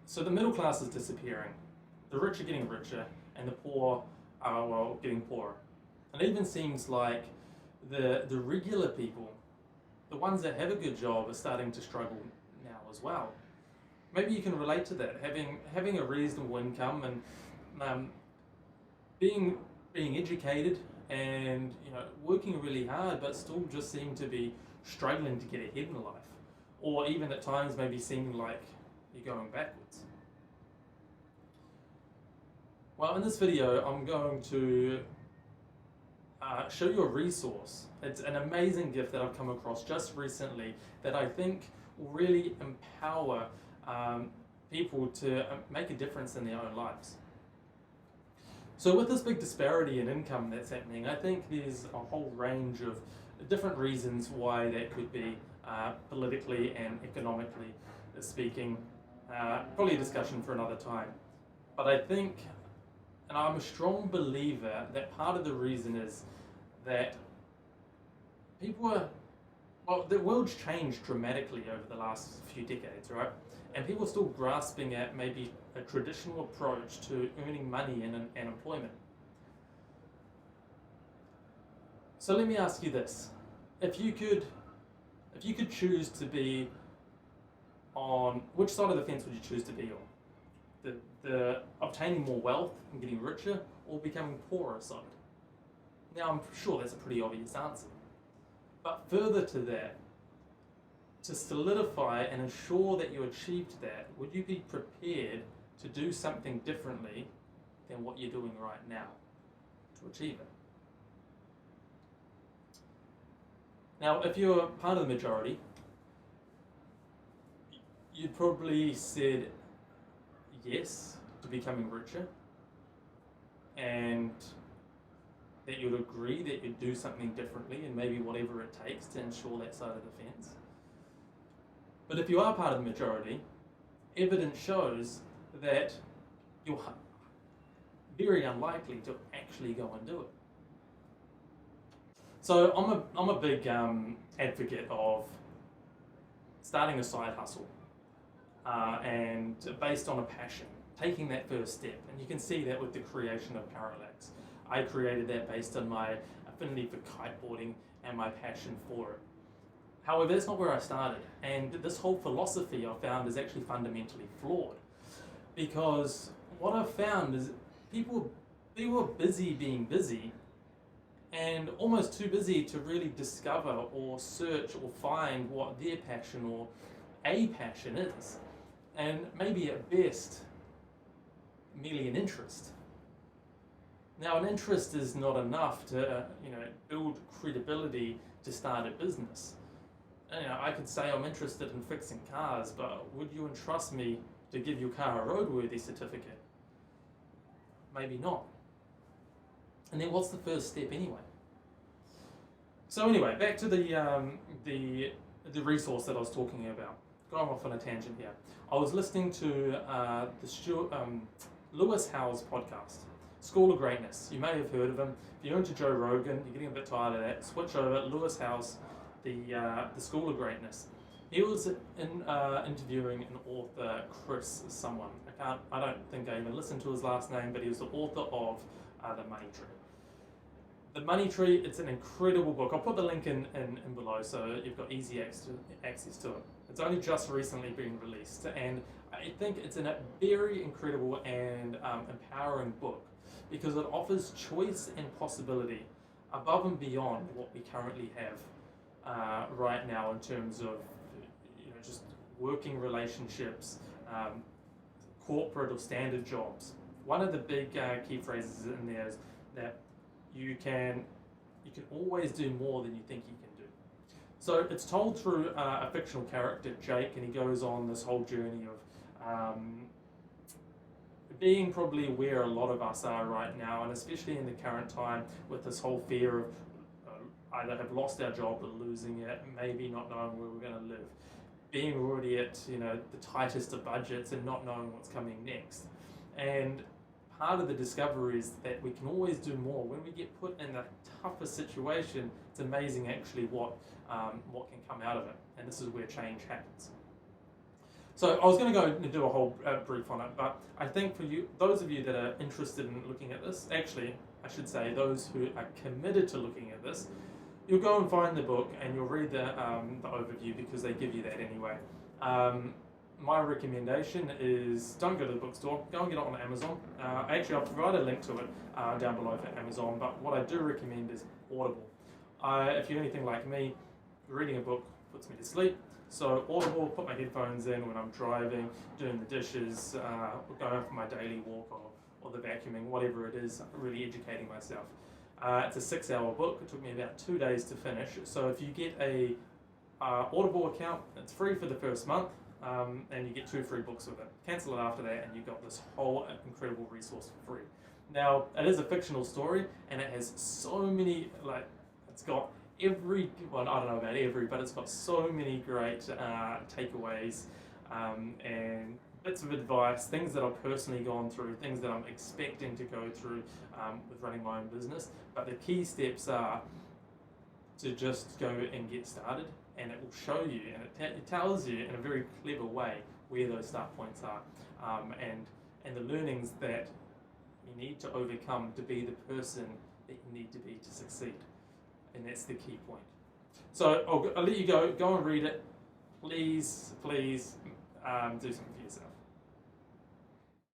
So the middle class is disappearing, the rich are getting richer, and the poor are, well, getting poorer. It even seems like the regular people, the ones that have a good job, are starting to struggle now as well. Maybe you can relate to that, having a reasonable income and being educated and working really hard, but still just seem to be struggling to get ahead in life, or even at times maybe seeming like you're going backwards. Well, in this video, I'm going to show you a resource. It's an amazing gift that I've come across just recently that I think will really empower people to make a difference in their own lives. So with this big disparity in income that's happening, I think there's a whole range of different reasons why that could be, politically and economically speaking. Probably a discussion for another time. But I think, and I'm a strong believer, that part of the reason is that the world's changed dramatically over the last few decades, right? And people are still grasping at maybe a traditional approach to earning money and employment. So let me ask you this: if you could choose to be on which side of the fence would you choose to be on? The obtaining more wealth and getting richer, or becoming poorer side? Now I'm sure that's a pretty obvious answer. But further to that, to solidify and ensure that you achieved that, would you be prepared to do something differently than what you're doing right now to achieve it? Now, if you're part of the majority, you'd probably said yes to becoming richer, and that you'd agree that you'd do something differently and maybe whatever it takes to ensure that side of the fence. But if you are part of the majority, evidence shows that you're very unlikely to actually go and do it. So I'm a big advocate of starting a side hustle and based on a passion, taking that first step. And you can see that with the creation of Parallax. I created that based on my affinity for kiteboarding and my passion for it. However, that's not where I started, and this whole philosophy I found is actually fundamentally flawed, because what I've found is people were busy being busy and almost too busy to really discover or search or find what their passion or a passion is, and maybe at best merely an interest. Now, an interest is not enough to build credibility to start a business. I could say I'm interested in fixing cars, but would you entrust me to give your car a roadworthy certificate? Maybe not. And then what's the first step anyway? So anyway, back to the resource that I was talking about. Going off on a tangent here. I was listening to the Lewis Howes podcast, School of Greatness. You may have heard of him. If you're into Joe Rogan, you're getting a bit tired of that, switch over. Lewis Howes, the School of Greatness. He was interviewing an author, Chris someone. I don't think I even listened to his last name, but he was the author of The Money Tree. The Money Tree, it's an incredible book. I'll put the link in below so you've got easy access to it. It's only just recently been released, and I think it's a very incredible and empowering book, because it offers choice and possibility above and beyond what we currently have right now in terms of just working relationships, corporate or standard jobs. One of the big key phrases in there is that you can always do more than you think you can do. So it's told through a fictional character, Jake, and he goes on this whole journey of being probably where a lot of us are right now, and especially in the current time with this whole fear of either have lost our job or losing it, maybe not knowing where we're going to live, being already at the tightest of budgets and not knowing what's coming next. And part of the discovery is that we can always do more. When we get put in a tougher situation, it's amazing actually what can come out of it. And this is where change happens. So I was going to go and do a whole brief on it, but I think for you, those of you that are interested in looking at this, actually, I should say those who are committed to looking at this, you'll go and find the book and you'll read the overview because they give you that anyway. My recommendation is don't go to the bookstore, go and get it on Amazon. Actually, I'll provide a link to it down below for Amazon, but what I do recommend is Audible. If you're anything like me, reading a book puts me to sleep. So Audible, put my headphones in when I'm driving, doing the dishes, going for my daily walk or the vacuuming, whatever it is, really educating myself. It's a 6-hour book. It took me about 2 days to finish. So if you get a Audible account, it's free for the first month, and you get 2 free books with it. Cancel it after that and you've got this whole incredible resource for free. Now, it is a fictional story and it has so many, it's got well, I don't know about every, but it's got so many great takeaways and bits of advice, things that I've personally gone through, things that I'm expecting to go through with running my own business. But the key steps are to just go and get started, and it will show you and it tells you in a very clever way where those start points are and the learnings that you need to overcome to be the person that you need to be to succeed. And that's the key point. So I'll let you go and read it. Please do something for yourself.